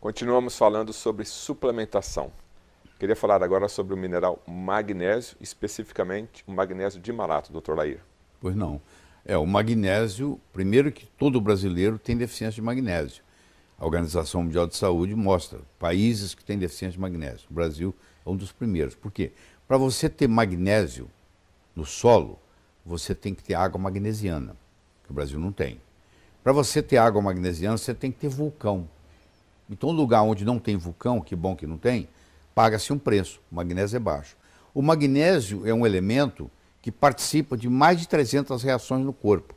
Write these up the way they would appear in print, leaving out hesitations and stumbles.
Continuamos falando sobre suplementação. Queria falar agora sobre o mineral magnésio, especificamente o magnésio de malato, Dr. Lair. Pois não. O magnésio, primeiro que todo brasileiro tem deficiência de magnésio. A Organização Mundial de Saúde mostra países que têm deficiência de magnésio. O Brasil é um dos primeiros. Por quê? Para você ter magnésio no solo, você tem que ter água magnesiana, que o Brasil não tem. Para você ter água magnesiana, você tem que ter vulcão. Então, um lugar onde não tem vulcão, que bom que não tem, paga-se um preço. O magnésio é baixo. O magnésio é um elemento que participa de mais de 300 reações no corpo.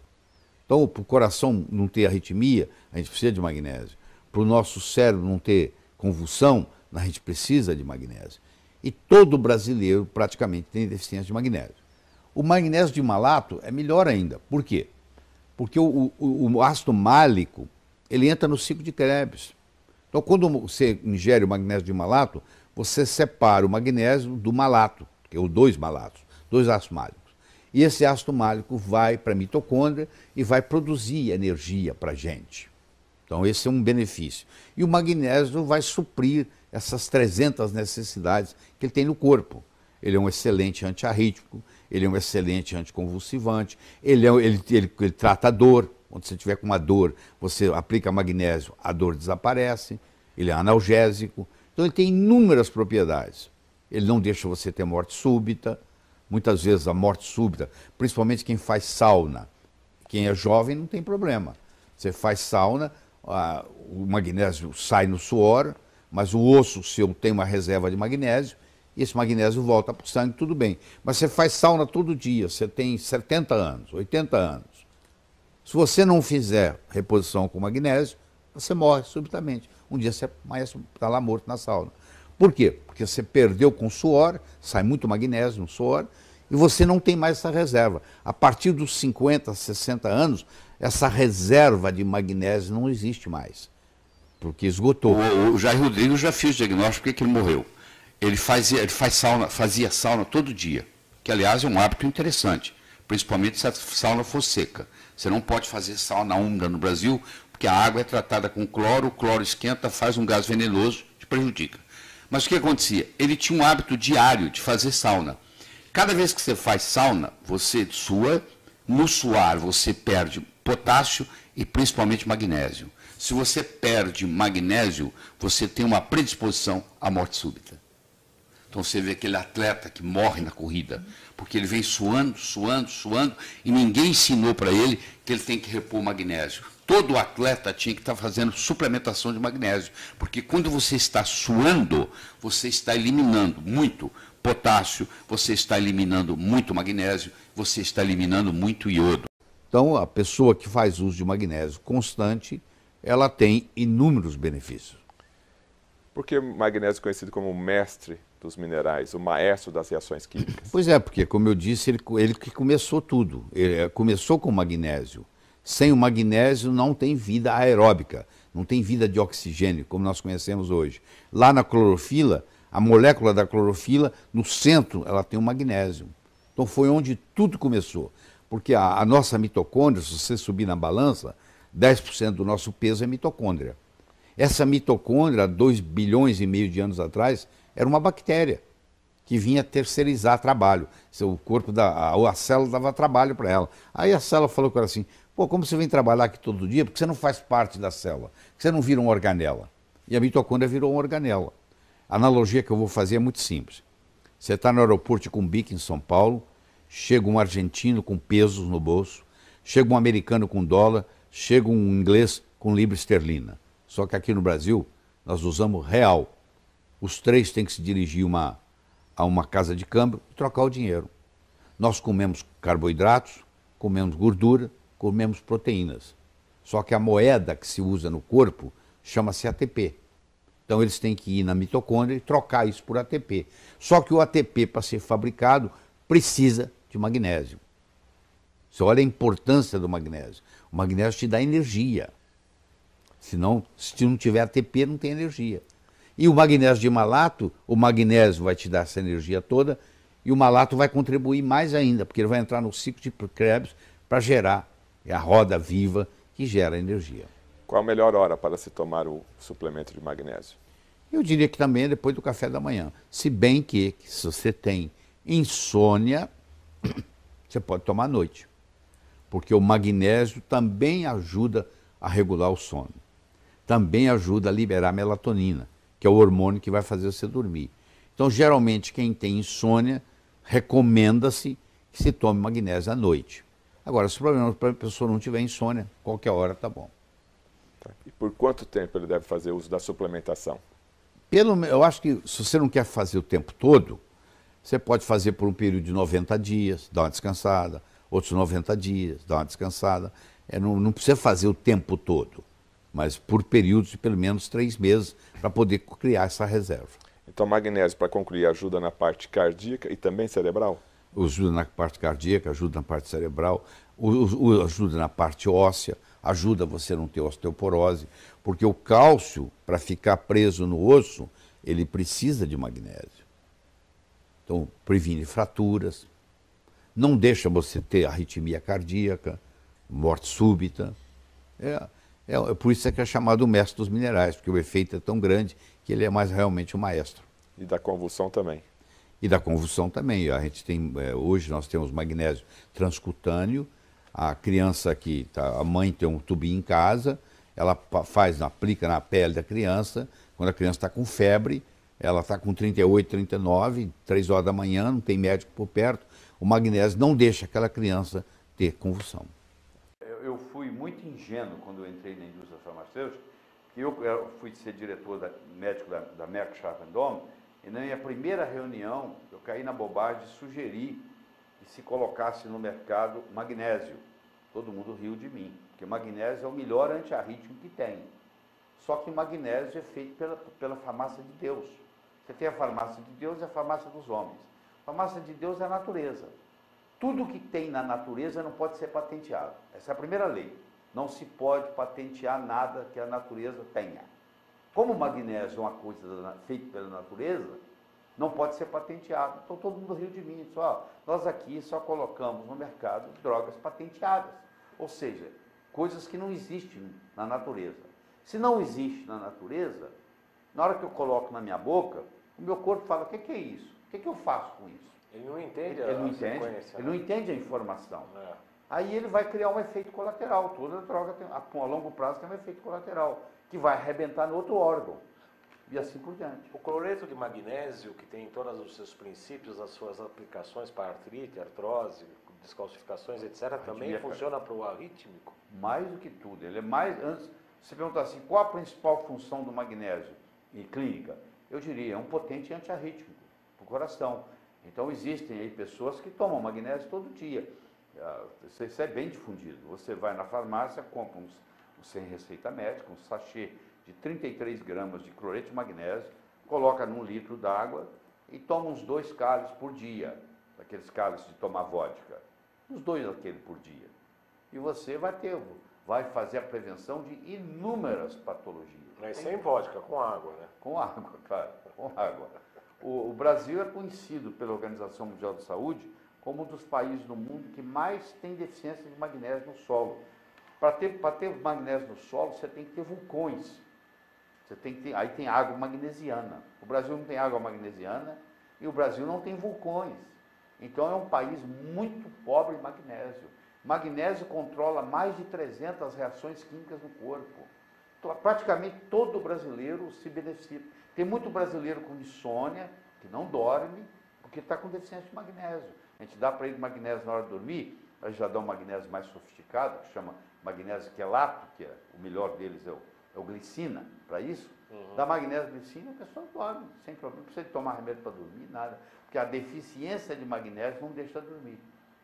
Então, para o coração não ter arritmia, a gente precisa de magnésio. Para o nosso cérebro não ter convulsão, a gente precisa de magnésio. E todo brasileiro praticamente tem deficiência de magnésio. O magnésio de malato é melhor ainda. Por quê? Porque o ácido málico, ele entra no ciclo de Krebs. Então, quando você ingere o magnésio de malato, você separa o magnésio do malato, que é o dois malatos, dois ácidos málicos. E esse ácido málico vai para a mitocôndria e vai produzir energia para a gente. Então, esse é um benefício. E o magnésio vai suprir essas 300 necessidades que ele tem no corpo. Ele é um excelente antiarrítmico, ele é um excelente anticonvulsivante, ele trata a dor. Quando você tiver com uma dor, você aplica magnésio, a dor desaparece, ele é analgésico. Então ele tem inúmeras propriedades. Ele não deixa você ter morte súbita. Muitas vezes a morte súbita, principalmente quem faz sauna, quem é jovem não tem problema. Você faz sauna, o magnésio sai no suor, mas o osso seu tem uma reserva de magnésio, e esse magnésio volta para o sangue, tudo bem. Mas você faz sauna todo dia, você tem 70 anos, 80 anos. Se você não fizer reposição com magnésio, você morre subitamente. Um dia você está lá morto na sauna. Por quê? Porque você perdeu com suor, sai muito magnésio no suor, e você não tem mais essa reserva. A partir dos 50, 60 anos, essa reserva de magnésio não existe mais, porque esgotou. O Jair Rodrigues já fez o diagnóstico, por que ele morreu? Ele fazia sauna todo dia, que aliás é um hábito interessante, principalmente se a sauna for seca. Você não pode fazer sauna úmida no Brasil, porque a água é tratada com cloro, o cloro esquenta, faz um gás venenoso, te prejudica. Mas o que acontecia? Ele tinha um hábito diário de fazer sauna. Cada vez que você faz sauna, você sua, no suar você perde potássio e principalmente magnésio. Se você perde magnésio, você tem uma predisposição à morte súbita. Então você vê aquele atleta que morre na corrida, porque ele vem suando, suando, suando, e ninguém ensinou para ele que ele tem que repor magnésio. Todo atleta tinha que estar fazendo suplementação de magnésio, porque quando você está suando, você está eliminando muito potássio, você está eliminando muito magnésio, você está eliminando muito iodo. Então, a pessoa que faz uso de magnésio constante, ela tem inúmeros benefícios. Por que o magnésio é conhecido como o mestre dos minerais, o maestro das reações químicas? Pois é, porque, como eu disse, ele que começou tudo. Ele começou com o magnésio. Sem o magnésio não tem vida aeróbica, não tem vida de oxigênio, como nós conhecemos hoje. Lá na clorofila, a molécula da clorofila, no centro, ela tem o magnésio. Então foi onde tudo começou. Porque a nossa mitocôndria, se você subir na balança, 10% do nosso peso é mitocôndria. Essa mitocôndria, 2,5 bilhões de anos atrás, era uma bactéria que vinha terceirizar trabalho. O corpo, a célula dava trabalho para ela. Aí a célula falou com ela assim, pô, como você vem trabalhar aqui todo dia, porque você não faz parte da célula, porque você não vira uma organela. E a mitocôndria virou uma organela. A analogia que eu vou fazer é muito simples. Você está no aeroporto de Cumbica, em São Paulo, chega um argentino com pesos no bolso, chega um americano com dólar, chega um inglês com libra esterlina. Só que aqui no Brasil, nós usamos real. Os três têm que se dirigir a uma casa de câmbio e trocar o dinheiro. Nós comemos carboidratos, comemos gordura, comemos proteínas. Só que a moeda que se usa no corpo chama-se ATP. Então eles têm que ir na mitocôndria e trocar isso por ATP. Só que o ATP, para ser fabricado, precisa de magnésio. Você olha a importância do magnésio. O magnésio te dá energia. Senão, se não tiver ATP, não tem energia. E o magnésio de malato, o magnésio vai te dar essa energia toda e o malato vai contribuir mais ainda, porque ele vai entrar no ciclo de Krebs para gerar, é a roda viva que gera energia. Qual a melhor hora para se tomar o suplemento de magnésio? Eu diria que também é depois do café da manhã. Se bem que se você tem insônia, você pode tomar à noite. Porque o magnésio também ajuda a regular o sono. Também ajuda a liberar melatonina, que é o hormônio que vai fazer você dormir. Então, geralmente, quem tem insônia, recomenda-se que se tome magnésio à noite. Agora, se o problema para a pessoa não tiver insônia, qualquer hora está bom. Tá. E por quanto tempo ele deve fazer uso da suplementação? Eu acho que se você não quer fazer o tempo todo, você pode fazer por um período de 90 dias, dar uma descansada, outros 90 dias, dar uma descansada. Não precisa fazer o tempo todo, mas por períodos de pelo menos 3 meses para poder criar essa reserva. Então, magnésio, para concluir, ajuda na parte cardíaca e também cerebral? Ajuda na parte cardíaca, ajuda na parte cerebral, ajuda na parte óssea, ajuda você a não ter osteoporose, porque o cálcio, para ficar preso no osso, ele precisa de magnésio. Então, previne fraturas, não deixa você ter arritmia cardíaca, morte súbita. Por isso é que é chamado o mestre dos minerais, porque o efeito é tão grande que ele é mais realmente o maestro. E da convulsão também? E da convulsão também. A gente tem, hoje nós temos magnésio transcutâneo. A criança a mãe tem um tubinho em casa, ela aplica na pele da criança. Quando a criança está com febre, ela está com 38, 39, 3 horas da manhã, não tem médico por perto. O magnésio não deixa aquela criança ter convulsão. Eu fui muito ingênuo quando eu entrei na indústria farmacêutica, que eu fui ser diretor médico da Merck Sharp & Dohme, e na minha primeira reunião eu caí na bobagem de sugerir que se colocasse no mercado magnésio. Todo mundo riu de mim, porque o magnésio é o melhor antiarrítmico que tem. Só que o magnésio é feito pela farmácia de Deus. Você tem a farmácia de Deus e a farmácia dos homens. A farmácia de Deus é a natureza. Tudo que tem na natureza não pode ser patenteado. Essa é a primeira lei. Não se pode patentear nada que a natureza tenha. Como o magnésio é uma coisa feita pela natureza, não pode ser patenteado. Então todo mundo riu de mim. Disse, nós aqui só colocamos no mercado drogas patenteadas. Ou seja, coisas que não existem na natureza. Se não existe na natureza, na hora que eu coloco na minha boca, o meu corpo fala, o que é isso? O que eu faço com isso? Ele não entende Ele não entende a informação. Aí ele vai criar um efeito colateral. Toda droga a longo prazo tem um efeito colateral, que vai arrebentar no outro órgão. E assim por diante. O cloreto de magnésio, que tem todos os seus princípios, as suas aplicações para artrite, artrose, descalcificações, etc., também funciona para o arrítmico? Mais do que tudo. Ele é mais... Antes, você perguntar assim, qual a principal função do magnésio em clínica? Eu diria, é um potente antiarrítmico para o coração. Então existem aí pessoas que tomam magnésio todo dia. Isso é bem difundido. Você vai na farmácia, compra sem receita médica, um sachê de 33 gramas de cloreto de magnésio, coloca num litro d'água e toma uns 2 cálices por dia, daqueles cálices de tomar vodka. Uns 2 daquele por dia. E você vai fazer a prevenção de inúmeras patologias. Mas sem vodka, com água, né? Com água, claro, com água. O Brasil é conhecido pela Organização Mundial de Saúde como um dos países do mundo que mais tem deficiência de magnésio no solo. Para ter magnésio no solo, você tem que ter vulcões. Aí tem água magnesiana. O Brasil não tem água magnesiana e o Brasil não tem vulcões. Então é um país muito pobre em magnésio. Magnésio controla mais de 300 reações químicas no corpo. Então, praticamente todo brasileiro se beneficia. Tem muito brasileiro com insônia, que não dorme, porque está com deficiência de magnésio. A gente dá para ele magnésio na hora de dormir, a gente já dá um magnésio mais sofisticado, que chama magnésio quelato, que o melhor deles é o glicina, para isso. Dá magnésio glicina, a pessoa dorme, sem problema, não precisa de tomar remédio para dormir, nada. Porque a deficiência de magnésio não deixa dormir.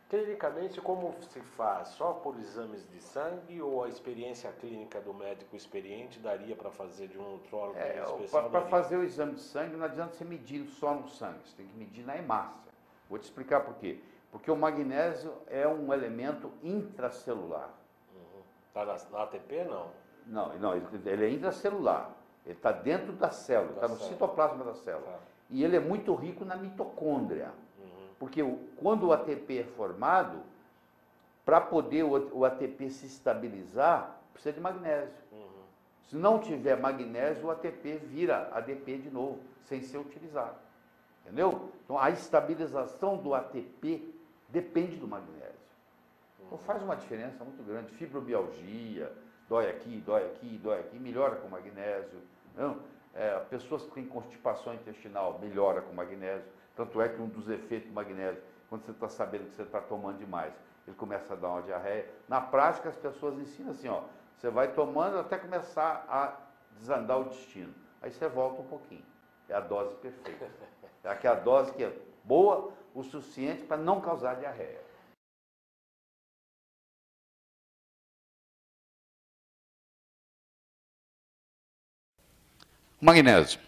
Clinicamente, como se faz? Só por exames de sangue ou a experiência clínica do médico experiente daria para fazer de um nutrólogo especial? Para fazer o exame de sangue, não adianta você medir só no sangue, você tem que medir na hemácia. Vou te explicar por quê. Porque o magnésio é um elemento intracelular. Está na ATP, não? Não, ele é intracelular. Ele está dentro da célula, está no citoplasma da célula. E ele é muito rico na mitocôndria. Porque quando o ATP é formado, para poder o ATP se estabilizar, precisa de magnésio. Se não tiver magnésio, o ATP vira ADP de novo, sem ser utilizado. Entendeu? Então, a estabilização do ATP depende do magnésio. Então, faz uma diferença muito grande. Fibromialgia, dói aqui, dói aqui, dói aqui, melhora com magnésio. Não? Pessoas que têm constipação intestinal, melhora com magnésio. Tanto é que um dos efeitos do magnésio, quando você está sabendo que você está tomando demais, ele começa a dar uma diarreia. Na prática, as pessoas ensinam assim, ó, você vai tomando até começar a desandar o intestino. Aí você volta um pouquinho. É a dose perfeita. É aquela dose que é boa o suficiente para não causar diarreia. Magnésio.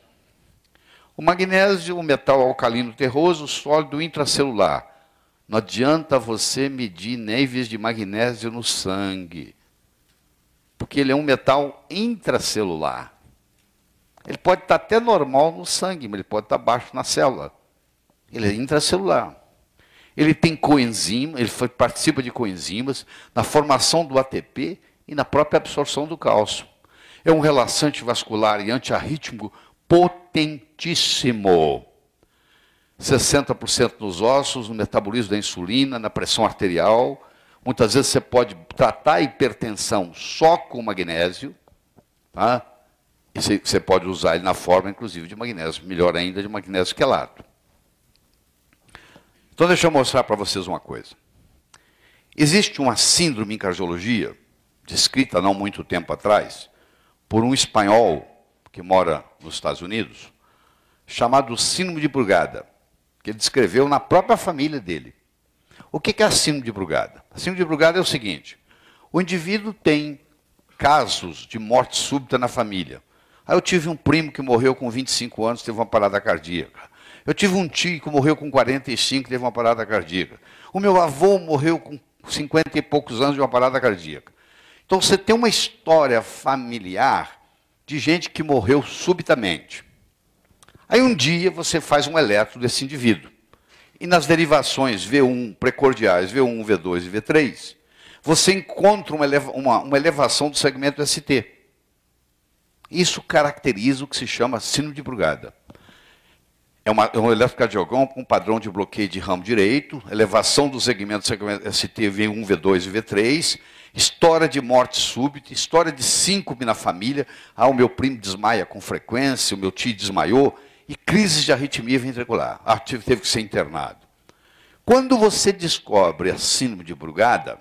O magnésio, o metal alcalino terroso, sólido intracelular. Não adianta você medir níveis de magnésio no sangue, porque ele é um metal intracelular. Ele pode estar até normal no sangue, mas ele pode estar baixo na célula. Ele é intracelular. Ele tem coenzima, ele participa de coenzimas na formação do ATP e na própria absorção do cálcio. É um relaxante vascular e antiarrítmico potentíssimo. 60% nos ossos, no metabolismo da insulina, na pressão arterial. Muitas vezes você pode tratar a hipertensão só com magnésio, tá? E você pode usar ele na forma, inclusive, de magnésio, melhor ainda, de magnésio quelato. Então, deixa eu mostrar para vocês uma coisa. Existe uma síndrome em cardiologia, descrita não muito tempo atrás, por um espanhol que mora nos Estados Unidos, chamado síndrome de Brugada, que ele descreveu na própria família dele. O que é a síndrome de Brugada? A síndrome de Brugada é o seguinte: o indivíduo tem casos de morte súbita na família. Aí eu tive um primo que morreu com 25 anos, teve uma parada cardíaca. Eu tive um tio que morreu com 45, teve uma parada cardíaca. O meu avô morreu com 50 e poucos anos de uma parada cardíaca. Então você tem uma história familiar de gente que morreu subitamente. Aí um dia você faz um eletro desse indivíduo. E nas derivações V1 precordiais, V1, V2 e V3, você encontra uma elevação do segmento ST. Isso caracteriza o que se chama síndrome de Brugada. É um eletrocardiograma com padrão de bloqueio de ramo direito, elevação do segmento ST V1, V2 e V3, história de morte súbita, história de síncope na família. O meu primo desmaia com frequência, o meu tio desmaiou, e crises de arritmia ventricular. Teve que ser internado. Quando você descobre a síndrome de Brugada,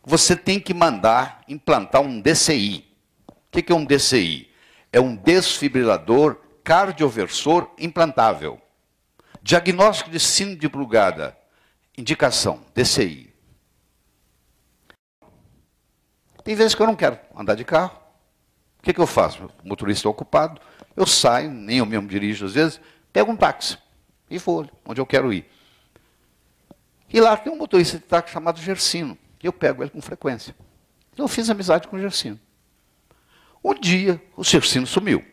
você tem que mandar implantar um DCI. O que é um DCI? É um desfibrilador cardioversor implantável. Diagnóstico de síndrome de Brugada. Indicação, DCI. Tem vezes que eu não quero andar de carro. O que eu faço? O motorista é ocupado. Eu saio, nem eu mesmo dirijo às vezes, pego um táxi e vou onde eu quero ir. E lá tem um motorista de táxi chamado Gersino. E eu pego ele com frequência. Eu fiz amizade com o Gersino. Um dia, o Gersino sumiu.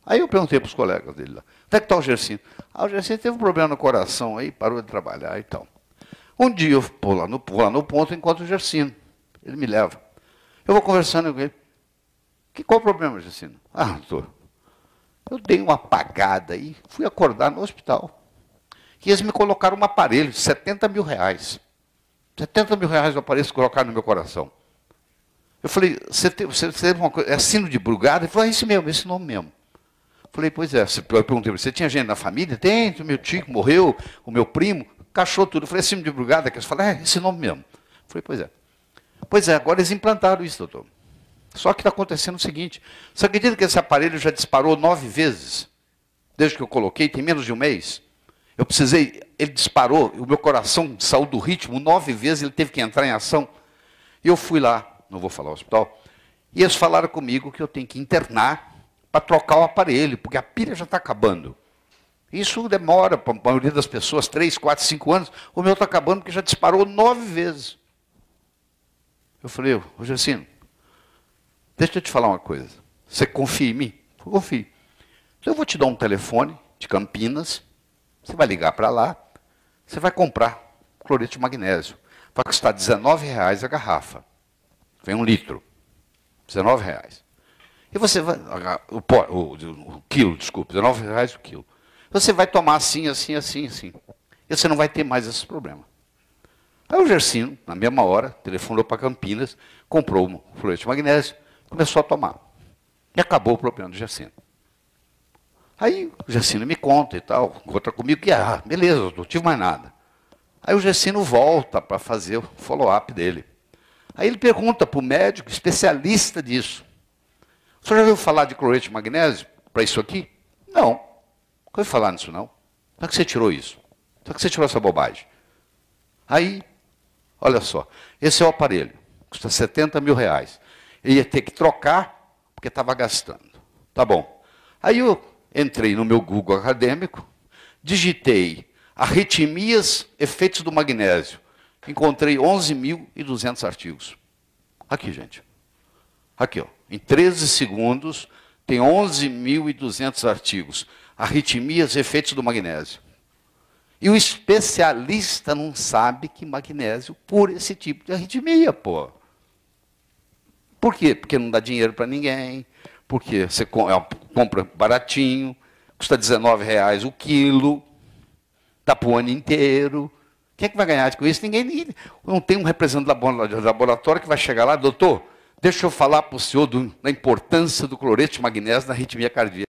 Aí eu perguntei para os colegas dele lá, onde é que está o Gersino? O Gersino teve um problema no coração aí, parou de trabalhar e tal. Um dia eu vou lá no ponto e encontro o Gersino. Ele me leva. Eu vou conversando com ele. Qual o problema, Gersino? Doutor, eu dei uma apagada aí, fui acordar no hospital. E eles me colocaram um aparelho de 70 mil reais. 70 mil reais o aparelho que colocaram no meu coração. Eu falei, você teve uma coisa, é síndrome de Brugada? Ele falou, é esse mesmo, esse nome mesmo. Eu falei, pois é. Eu perguntei, você tinha gente na família? Tem, o meu tio morreu, o meu primo, cachou tudo. Eu falei, é síndrome de Brugada? Eles falaram, é esse nome mesmo. Eu falei, pois é. Pois é, agora eles implantaram isso, doutor. Só que está acontecendo o seguinte, você acredita que esse aparelho já disparou 9 vezes? Desde que eu coloquei, tem menos de um mês. Eu precisei, ele disparou, o meu coração saiu do ritmo 9 vezes, ele teve que entrar em ação. E eu fui lá, não vou falar o hospital, e eles falaram comigo que eu tenho que internar para trocar o aparelho, porque a pilha já está acabando. Isso demora, para a maioria das pessoas, 3, 4, 5 anos, o meu está acabando porque já disparou 9 vezes. Eu falei, ô Gersino, deixa eu te falar uma coisa. Você confia em mim? Eu confio. Então eu vou te dar um telefone de Campinas, você vai ligar para lá, você vai comprar cloreto de magnésio. Vai custar R$19 a garrafa. Vem 1 litro. R$19. E você vai, o quilo, desculpe, R$19 o quilo. Você vai tomar assim, assim, assim, assim. E você não vai ter mais esses problemas. Aí o Gersino, na mesma hora, telefonou para Campinas, comprou um fluoreto de magnésio, começou a tomar. E acabou o problema do Gersino. Aí o Gersino me conta e tal, conta comigo que, beleza, não tive mais nada. Aí o Gersino volta para fazer o follow-up dele. Aí ele pergunta para o médico especialista disso. O senhor já ouviu falar de cloreto de magnésio para isso aqui? Não. Não ouviu falar nisso, não. Como é que você tirou isso? Como é que você tirou essa bobagem? Aí, olha só, esse é o aparelho, custa R$70 mil. Ele ia ter que trocar, porque estava gastando. Tá bom. Aí eu entrei no meu Google acadêmico, digitei arritmias, efeitos do magnésio. Encontrei 11.200 artigos. Aqui, gente. Aqui, ó. Em 13 segundos, tem 11.200 artigos. Arritmias, efeitos do magnésio. E o especialista não sabe que magnésio cura esse tipo de arritmia, pô. Por quê? Porque não dá dinheiro para ninguém, porque você compra baratinho, custa R$19 o quilo, dá para o ano inteiro. Quem é que vai ganhar com isso? Ninguém. Não tem um representante do laboratório que vai chegar lá, doutor, deixa eu falar para o senhor da importância do cloreto de magnésio na arritmia cardíaca.